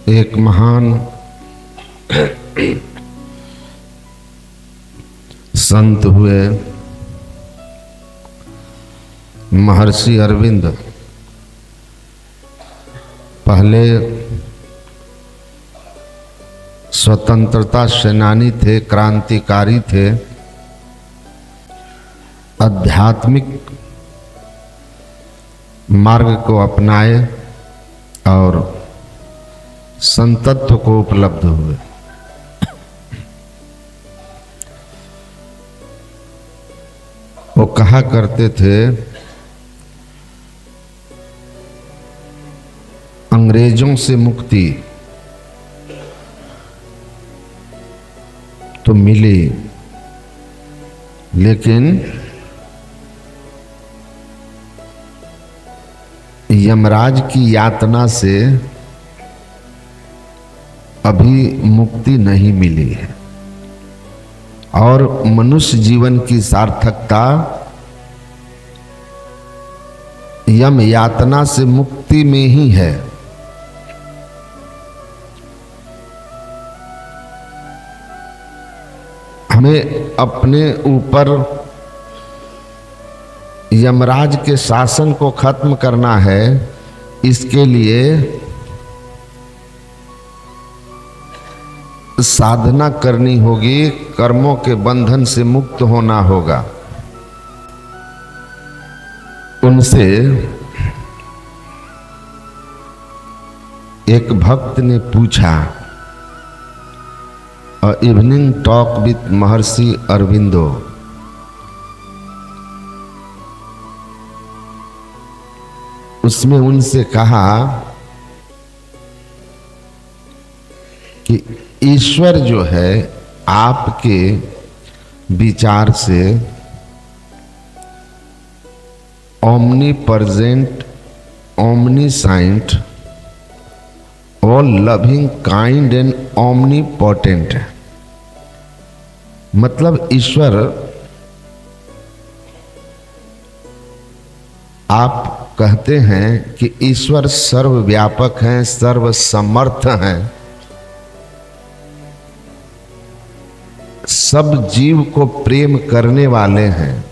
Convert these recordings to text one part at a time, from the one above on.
एक महान संत हुए महर्षि अरविंद। पहले स्वतंत्रता सेनानी थे, क्रांतिकारी थे, आध्यात्मिक मार्ग को अपनाए और संतत्व को उपलब्ध हुए। वो कहा करते थे, अंग्रेजों से मुक्ति तो मिली, लेकिन यमराज की यातना से अभी मुक्ति नहीं मिली है और मनुष्य जीवन की सार्थकता यम यातना से मुक्ति में ही है। हमें अपने ऊपर यमराज के शासन को खत्म करना है। इसके लिए साधना करनी होगी, कर्मों के बंधन से मुक्त होना होगा। उनसे एक भक्त ने पूछा, अ इवनिंग टॉक विथ महर्षि अरविंदो। उसमें उनसे कहा कि ईश्वर जो है आपके विचार से omni present, ओमनीसाइंट, all loving, kind and omnipotent है। मतलब ईश्वर, आप कहते हैं कि ईश्वर सर्वव्यापक हैं, सर्वसमर्थ हैं, सब जीव को प्रेम करने वाले हैं,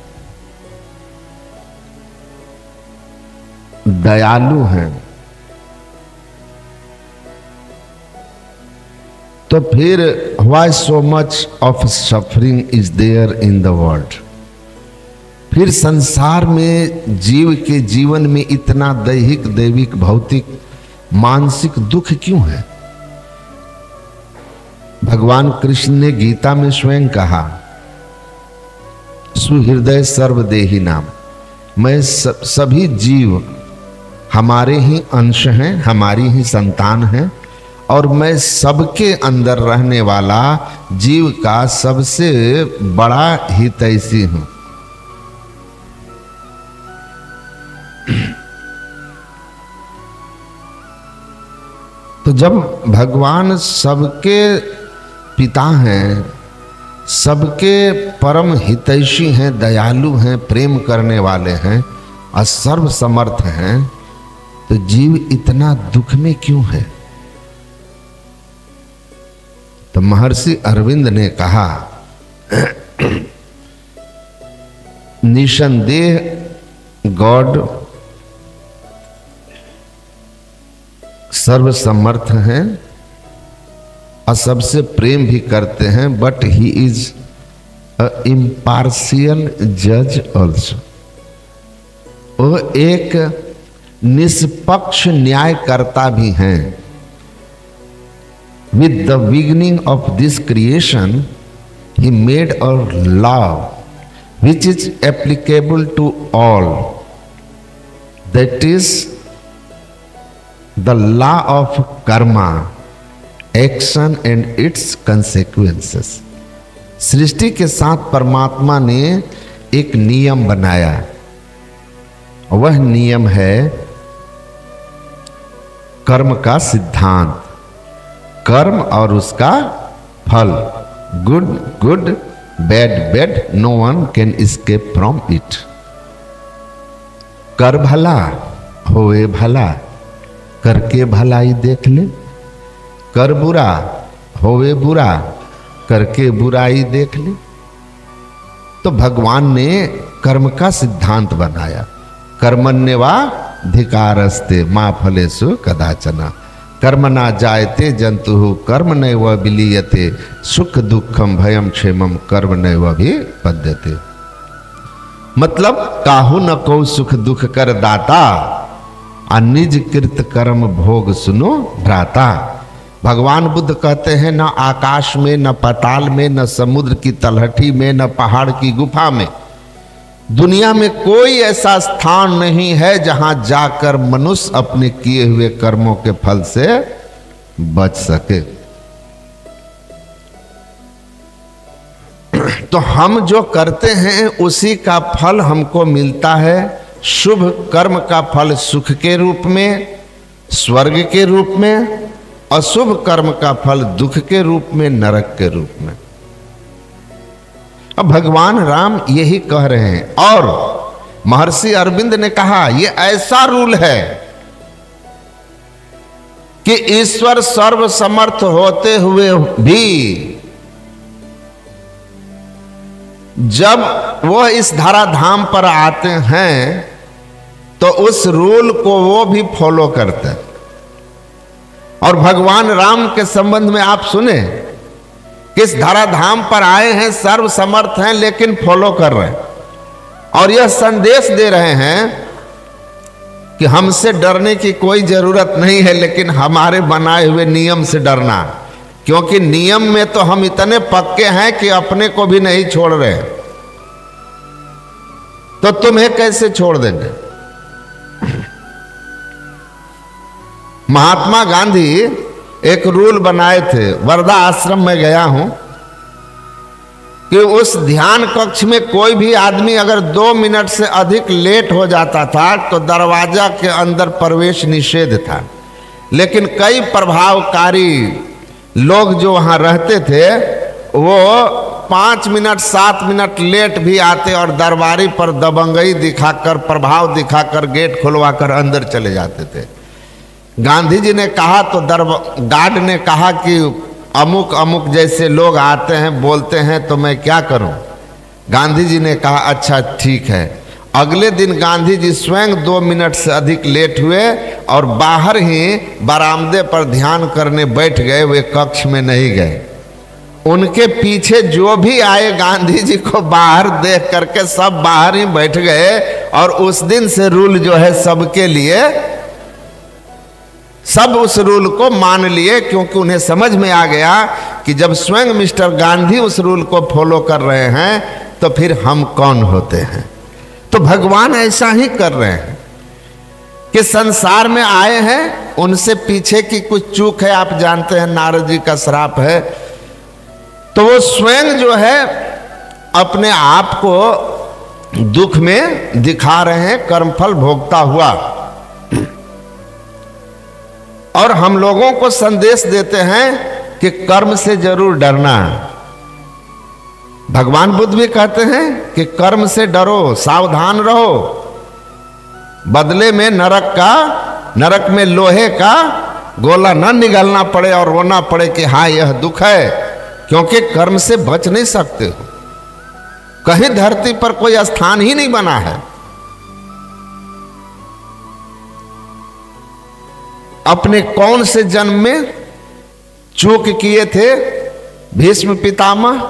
दयालु हैं। तो फिर why so much of suffering is there in the world? फिर संसार में जीव के जीवन में इतना दैहिक, दैविक, भौतिक, मानसिक दुख क्यों है? भगवान कृष्ण ने गीता में स्वयं कहा, सुहृदय सर्वदेही नाम, मैं सभी जीव हमारे ही अंश हैं, हमारी ही संतान हैं और मैं सबके अंदर रहने वाला जीव का सबसे बड़ा हितैषी हूं। तो जब भगवान सबके पिता हैं, सबके परम हितैषी हैं, दयालु हैं, प्रेम करने वाले हैं और सर्वसमर्थ हैं, तो जीव इतना दुख में क्यों है? तो महर्षि अरविंद ने कहा, निसंदेह गॉड सर्वसमर्थ हैं और सबसे प्रेम भी करते हैं, but he is a impartial जज ऑल्सो। वो एक निष्पक्ष न्यायकर्ता भी हैं। With the beginning of this creation he made a law which is applicable to all, that is the law of karma, action and its consequences. सृष्टि के साथ परमात्मा ने एक नियम बनाया, वह नियम है कर्म का सिद्धांत, कर्म और उसका फल, good good, bad bad, no one can escape from it. कर भला होए भला, करके भलाई देख ले, कर बुरा होवे बुरा, करके बुराई देख ले। तो भगवान ने कर्म का सिद्धांत बनाया, कर्मण्यवा धिकारस्ते मां फलेषु कदाचन, कर्म ना जायते जंतु कर्म नैव विलीयते, सुख दुखम भयम क्षेमम कर्म नैव पद्यते। मतलब काहू न को सुख दुख कर दाता, आ निज कृत कर्म भोग सुनो भ्राता। भगवान बुद्ध कहते हैं न आकाश में, न पाताल में, न समुद्र की तलहटी में, न पहाड़ की गुफा में, दुनिया में कोई ऐसा स्थान नहीं है जहां जाकर मनुष्य अपने किए हुए कर्मों के फल से बच सके। तो हम जो करते हैं उसी का फल हमको मिलता है। शुभ कर्म का फल सुख के रूप में, स्वर्ग के रूप में, अशुभ कर्म का फल दुख के रूप में, नरक के रूप में। अब भगवान राम यही कह रहे हैं। और महर्षि अरविंद ने कहा यह ऐसा रूल है कि ईश्वर सर्व समर्थ होते हुए भी जब वह इस धराधाम पर आते हैं तो उस रूल को वो भी फॉलो करते हैं। और भगवान राम के संबंध में आप सुने, किस धराधाम पर आए हैं, सर्व समर्थ हैं, लेकिन फॉलो कर रहे हैं। और यह संदेश दे रहे हैं कि हमसे डरने की कोई जरूरत नहीं है, लेकिन हमारे बनाए हुए नियम से डरना, क्योंकि नियम में तो हम इतने पक्के हैं कि अपने को भी नहीं छोड़ रहे, तो तुम्हें कैसे छोड़ देंगे। महात्मा गांधी एक रूल बनाए थे, वर्धा आश्रम में गया हूं, कि उस ध्यान कक्ष में कोई भी आदमी अगर 2 मिनट से अधिक लेट हो जाता था तो दरवाजा के अंदर प्रवेश निषेध था। लेकिन कई प्रभावकारी लोग जो वहां रहते थे वो 5 मिनट 7 मिनट लेट भी आते और दरबारी पर दबंगई दिखाकर, प्रभाव दिखाकर गेट खुलवाकर अंदर चले जाते थे। गांधी जी ने कहा तो गार्ड ने कहा कि अमुक अमुक जैसे लोग आते हैं बोलते हैं तो मैं क्या करूं। गांधी जी ने कहा अच्छा ठीक है। अगले दिन गांधी जी स्वयं 2 मिनट से अधिक लेट हुए और बाहर ही बरामदे पर ध्यान करने बैठ गए, वे कक्ष में नहीं गए। उनके पीछे जो भी आए गांधी जी को बाहर देख करके सब बाहर ही बैठ गए। और उस दिन से रूल जो है सबके लिए, सब उस रूल को मान लिए, क्योंकि उन्हें समझ में आ गया कि जब स्वयं मिस्टर गांधी उस रूल को फॉलो कर रहे हैं तो फिर हम कौन होते हैं। तो भगवान ऐसा ही कर रहे हैं कि संसार में आए हैं, उनसे पीछे की कुछ चूक है, आप जानते हैं नारद जी का श्राप है, तो वो स्वयं जो है अपने आप को दुख में दिखा रहे हैं, कर्मफल भोगता हुआ। और हम लोगों को संदेश देते हैं कि कर्म से जरूर डरना। भगवान बुद्ध भी कहते हैं कि कर्म से डरो, सावधान रहो, बदले में नरक में लोहे का गोला न निगलना पड़े और रोना पड़े कि हाँ यह दुख है, क्योंकि कर्म से बच नहीं सकते हो। कहीं धरती पर कोई स्थान ही नहीं बना है। अपने कौन से जन्म में चूक किए थे भीष्म पितामह?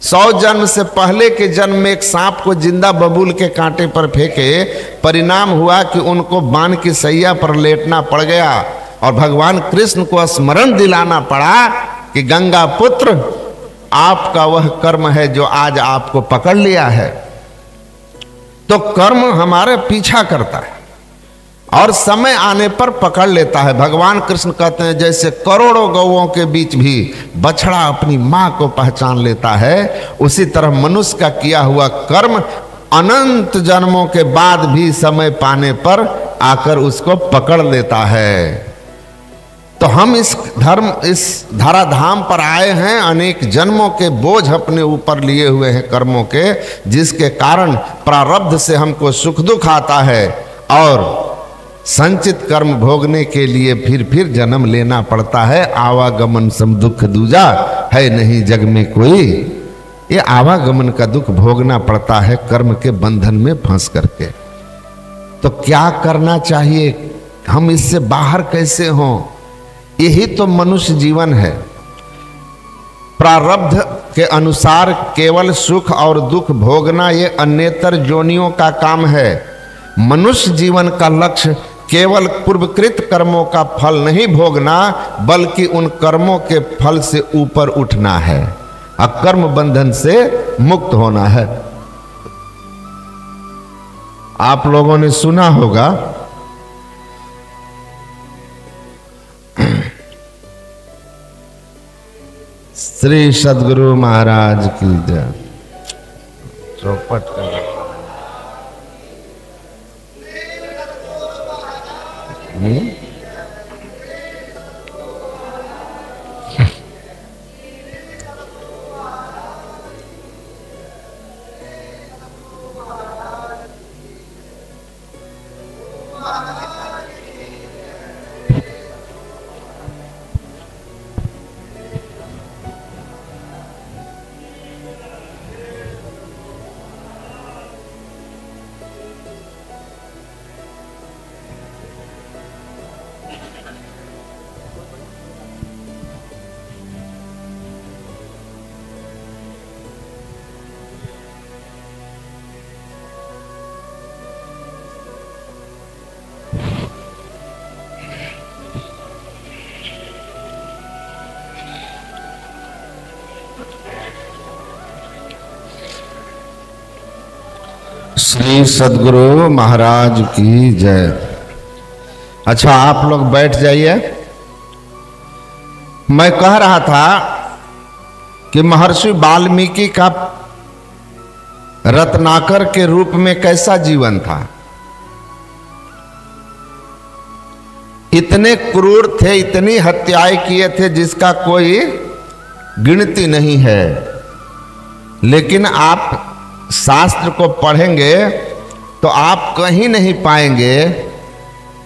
100 जन्म से पहले के जन्म में एक सांप को जिंदा बबूल के कांटे पर फेंके, परिणाम हुआ कि उनको बाण की सैया पर लेटना पड़ गया और भगवान कृष्ण को स्मरण दिलाना पड़ा कि गंगा पुत्र आपका वह कर्म है जो आज आपको पकड़ लिया है। तो कर्म हमारे पीछा करता है और समय आने पर पकड़ लेता है। भगवान कृष्ण कहते हैं जैसे करोड़ों गौओं के बीच भी बछड़ा अपनी मां को पहचान लेता है, उसी तरह मनुष्य का किया हुआ कर्म अनंत जन्मों के बाद भी समय पाने पर आकर उसको पकड़ लेता है। तो हम इस धराधाम पर आए हैं, अनेक जन्मों के बोझ अपने ऊपर लिए हुए हैं कर्मों के, जिसके कारण प्रारब्ध से हमको सुख दुख आता है और संचित कर्म भोगने के लिए फिर जन्म लेना पड़ता है। आवागमन सम दुख दूजा, है नहीं जग में कोई। ये आवागमन का दुख भोगना पड़ता है कर्म के बंधन में फंस करके। तो क्या करना चाहिए, हम इससे बाहर कैसे हों? यही तो मनुष्य जीवन है। प्रारब्ध के अनुसार केवल सुख और दुख भोगना ये अन्यतर जोनियों का काम है। मनुष्य जीवन का लक्ष्य केवल पूर्वकृत कर्मों का फल नहीं भोगना, बल्कि उन कर्मों के फल से ऊपर उठना है, अकर्म बंधन से मुक्त होना है। आप लोगों ने सुना होगा श्री सद्गुरु महाराज की जय। चौपट का श्री सद्गुरु महाराज की जय। अच्छा, आप लोग बैठ जाइए। मैं कह रहा था कि महर्षि वाल्मीकि का रत्नाकर के रूप में कैसा जीवन था। इतने क्रूर थे, इतनी हत्याएं किए थे जिसका कोई गिनती नहीं है। लेकिन आप शास्त्र को पढ़ेंगे तो आप कहीं नहीं पाएंगे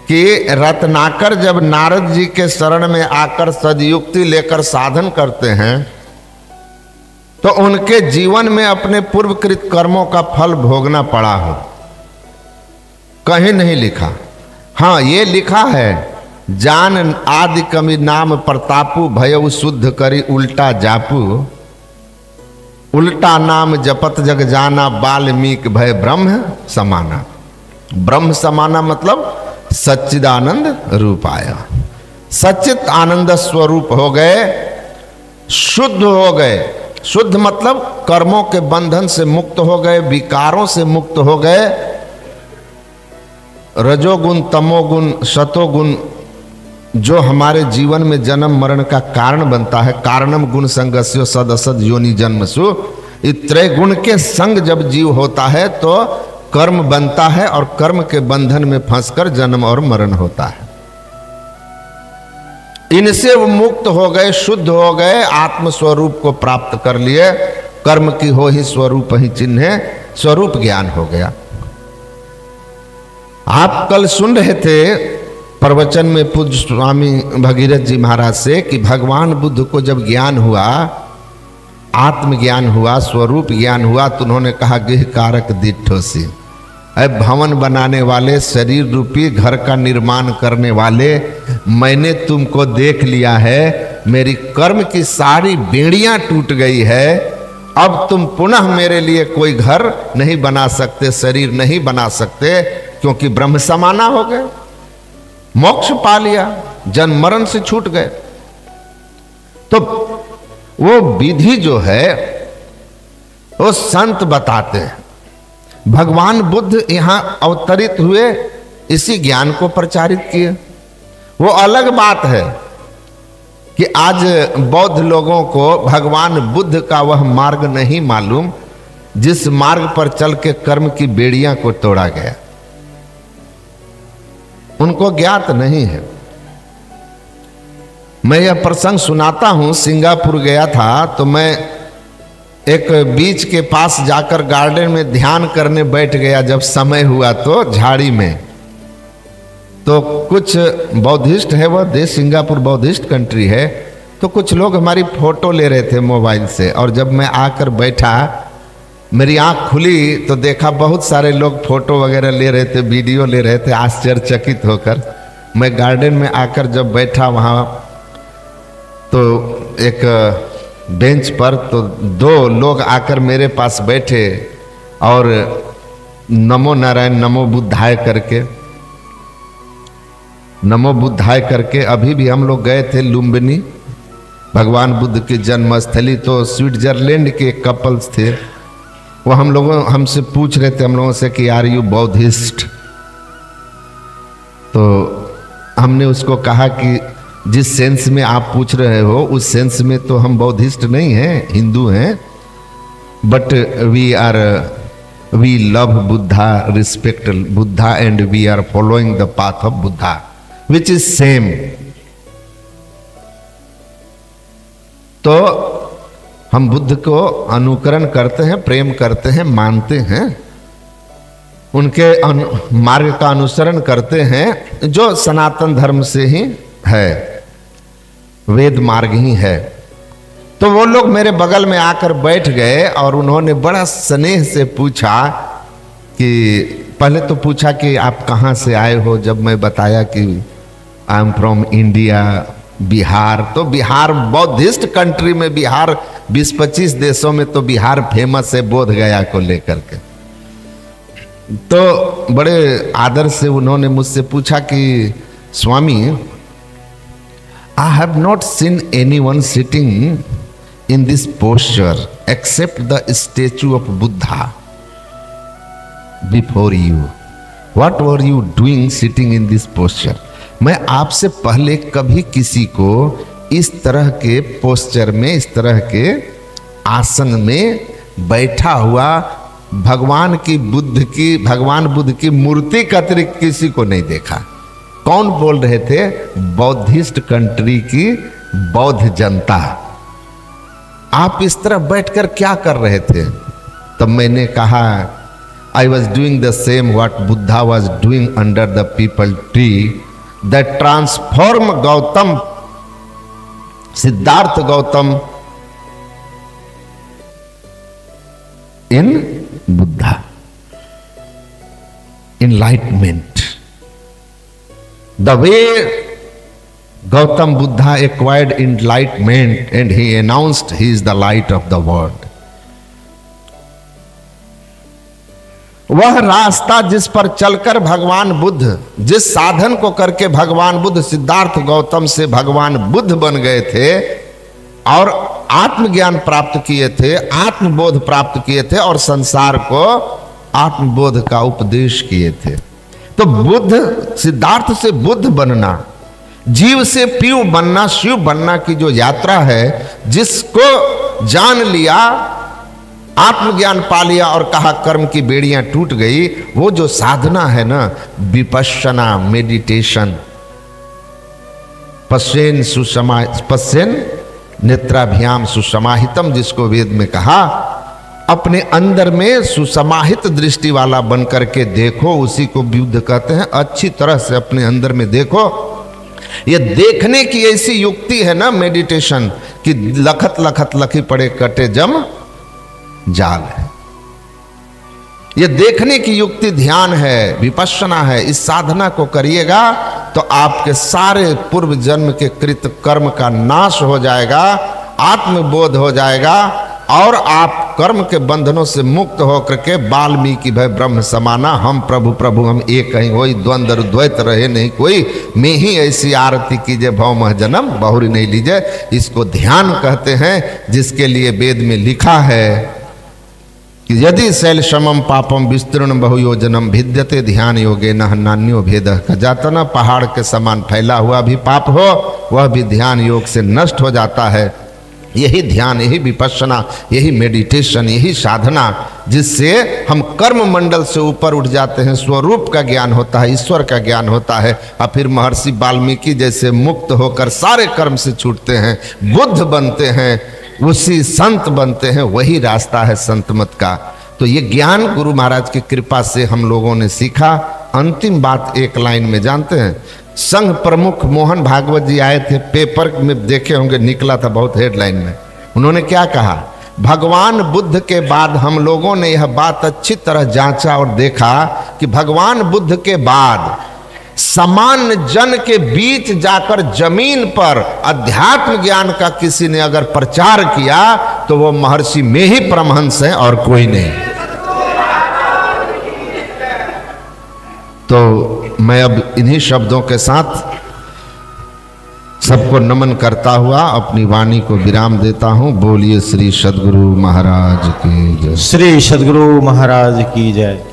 कि रत्नाकर जब नारद जी के शरण में आकर सदयुक्ति लेकर साधन करते हैं तो उनके जीवन में अपने पूर्वकृत कर्मों का फल भोगना पड़ा हो, कहीं नहीं लिखा। हाँ, ये लिखा है, जान आदि कमी नाम प्रतापु भयउ शुद्ध करी उल्टा जापू, उल्टा नाम जपत जग जाना वाल्मीकि भय ब्रह्म समाना। ब्रह्म समाना मतलब सच्चिदानंद रूप आया, सच्चित आनंद स्वरूप हो गए, शुद्ध हो गए। शुद्ध मतलब कर्मों के बंधन से मुक्त हो गए, विकारों से मुक्त हो गए। रजोगुण, तमोगुण, सतोगुण जो हमारे जीवन में जन्म मरण का कारण बनता है, कारणम गुण संगस्यो सद असद योनि जन्मसु, त्रय गुण के संग जब जीव होता है तो कर्म बनता है और कर्म के बंधन में फंसकर जन्म और मरण होता है। इनसे वो मुक्त हो गए, शुद्ध हो गए, आत्म स्वरूप को प्राप्त कर लिए। कर्म की हो ही स्वरूप ही चिन्ह, स्वरूप ज्ञान हो गया। आप कल सुन रहे थे प्रवचन में पूज्य स्वामी भगीरथ जी महाराज से कि भगवान बुद्ध को जब ज्ञान हुआ, आत्मज्ञान हुआ, स्वरूप ज्ञान हुआ, तो उन्होंने कहा गृह कारक दिठोसी, अब भवन बनाने वाले, शरीर रूपी घर का निर्माण करने वाले, मैंने तुमको देख लिया है, मेरी कर्म की सारी बेड़ियां टूट गई है, अब तुम पुनः मेरे लिए कोई घर नहीं बना सकते, शरीर नहीं बना सकते, क्योंकि ब्रह्म समाना हो गए, मोक्ष पा लिया, जन्म मरण से छूट गए। तो वो विधि जो है वो संत बताते हैं। भगवान बुद्ध यहां अवतरित हुए, इसी ज्ञान को प्रचारित किए। वो अलग बात है कि आज बौद्ध लोगों को भगवान बुद्ध का वह मार्ग नहीं मालूम जिस मार्ग पर चल के कर्म की बेड़ियां को तोड़ा गया, उनको ज्ञात नहीं है। मैं यह प्रसंग सुनाता हूं। सिंगापुर गया था तो मैं एक बीच के पास जाकर गार्डन में ध्यान करने बैठ गया। जब समय हुआ तो झाड़ी में तो कुछ बौद्धिस्ट है, वह देश सिंगापुर बौद्धिस्ट कंट्री है, तो कुछ लोग हमारी फोटो ले रहे थे मोबाइल से, और जब मैं आकर बैठा मेरी आंख खुली तो देखा बहुत सारे लोग फोटो वगैरह ले रहे थे, वीडियो ले रहे थे, आश्चर्यचकित होकर। मैं गार्डन में आकर जब बैठा वहाँ तो एक बेंच पर तो 2 लोग आकर मेरे पास बैठे और नमो नारायण नमो बुद्धाय करके, नमो बुद्धाय करके, अभी भी हम लोग गए थे लुम्बिनी, भगवान बुद्ध की जन्मस्थली, तो स्विट्जरलैंड के कपल्स थे, वो हमसे पूछ रहे थे हम लोगों से कि आर यू बौद्धिस्ट। तो हमने उसको कहा कि जिस सेंस में आप पूछ रहे हो उस सेंस में तो हम बौद्धिस्ट नहीं हैं, हिंदू हैं, but we love Buddha, respect Buddha and we are following the path of Buddha which is same. तो हम बुद्ध को अनुकरण करते हैं, प्रेम करते हैं, मानते हैं, उनके मार्ग का अनुसरण करते हैं जो सनातन धर्म से ही है, वेद मार्ग ही है। तो वो लोग मेरे बगल में आकर बैठ गए और उन्होंने बड़ा स्नेह से पूछा कि, पहले तो पूछा कि आप कहाँ से आए हो। जब मैं बताया कि I am from India, Bihar, तो बिहार बौद्धिस्ट कंट्री में, बिहार 20-25 देशों में तो बिहार फेमस है बोध गया को लेकर के। तो बड़े आदर से उन्होंने मुझसे पूछा कि Swami, I have not seen anyone sitting in this posture except the statue of Buddha before you, what were you doing sitting in this posture. मैं आपसे पहले कभी किसी को इस तरह के पोस्चर में, इस तरह के आसन में बैठा हुआ भगवान बुद्ध की मूर्ति का अतिरिक्त किसी को नहीं देखा। कौन बोल रहे थे? बौद्धिस्ट कंट्री की बौद्ध जनता। आप इस तरह बैठकर क्या कर रहे थे? तब मैंने कहा, I was doing the same what Buddha was doing under the people tree that transform Gautam, Siddhartha Gautam in Buddha, enlightenment. The way Gautam Buddha acquired enlightenment and he announced he is the light of the world. वह रास्ता जिस पर चलकर भगवान बुद्ध, जिस साधन को करके भगवान बुद्ध सिद्धार्थ गौतम से भगवान बुद्ध बन गए थे और आत्मज्ञान प्राप्त किए थे, आत्मबोध प्राप्त किए थे और संसार को आत्मबोध का उपदेश किए थे। तो बुद्ध, सिद्धार्थ से बुद्ध बनना, जीव से पीव बनना, शिव बनना की जो यात्रा है, जिसको जान लिया, आत्मज्ञान पा लिया और कहा कर्म की बेड़ियां टूट गई, वो जो साधना है ना, विपश्यना मेडिटेशन, पश्येन नेत्राभ्याम सुसमाहितम, जिसको वेद में कहा, अपने अंदर में सुसमाहित दृष्टि वाला बन करके देखो, उसी को बुद्ध कहते हैं। अच्छी तरह से अपने अंदर में देखो। ये देखने की ऐसी युक्ति है ना मेडिटेशन, कि लखत लखत लखी पड़े कटे जम जाल है। ये देखने की युक्ति ध्यान है, विपश्यना है। इस साधना को करिएगा तो आपके सारे पूर्व जन्म के कृत कर्म का नाश हो जाएगा, आत्मबोध हो जाएगा और आप कर्म के बंधनों से मुक्त होकर के वाल्मीकि भय ब्रह्म समाना, हम प्रभु प्रभु हम एक कहीं होई, द्वंद्व द्वैत रहे नहीं कोई, मैं ही ऐसी आरती कीजिए भव मह जन्म बहुरी नहीं लीजिए। इसको ध्यान कहते हैं, जिसके लिए वेद में लिखा है यदि शैल समम पापम विस्तृण बहुयोजनम भिद्यते ध्यान योगे न नान्यो भेद खजातना। पहाड़ के समान फैला हुआ भी पाप हो, वह भी ध्यान योग से नष्ट हो जाता है। यही ध्यान, यही विपश्यना, यही मेडिटेशन, यही साधना, जिससे हम कर्म मंडल से ऊपर उठ जाते हैं, स्वरूप का ज्ञान होता है, ईश्वर का ज्ञान होता है, और फिर महर्षि वाल्मीकि जैसे मुक्त होकर सारे कर्म से छूटते हैं, बुद्ध बनते हैं, उसी संत बनते हैं। वही रास्ता है संत मत का। तो ये ज्ञान गुरु महाराज की कृपा से हम लोगों ने सीखा। अंतिम बात एक लाइन में जानते हैं, संघ प्रमुख मोहन भागवत जी आए थे, पेपर में देखे होंगे, निकला था बहुत हेडलाइन में। उन्होंने क्या कहा, भगवान बुद्ध के बाद हम लोगों ने यह बात अच्छी तरह जांचा और देखा कि भगवान बुद्ध के बाद सामान्य जन के बीच जाकर जमीन पर अध्यात्म ज्ञान का किसी ने अगर प्रचार किया तो वो महर्षि में ही परमहंस है और कोई नहीं। तो मैं अब इन्हीं शब्दों के साथ सबको नमन करता हुआ अपनी वाणी को विराम देता हूं। बोलिए श्री सद्गुरु महाराज की जय। श्री सद्गुरु महाराज की जय।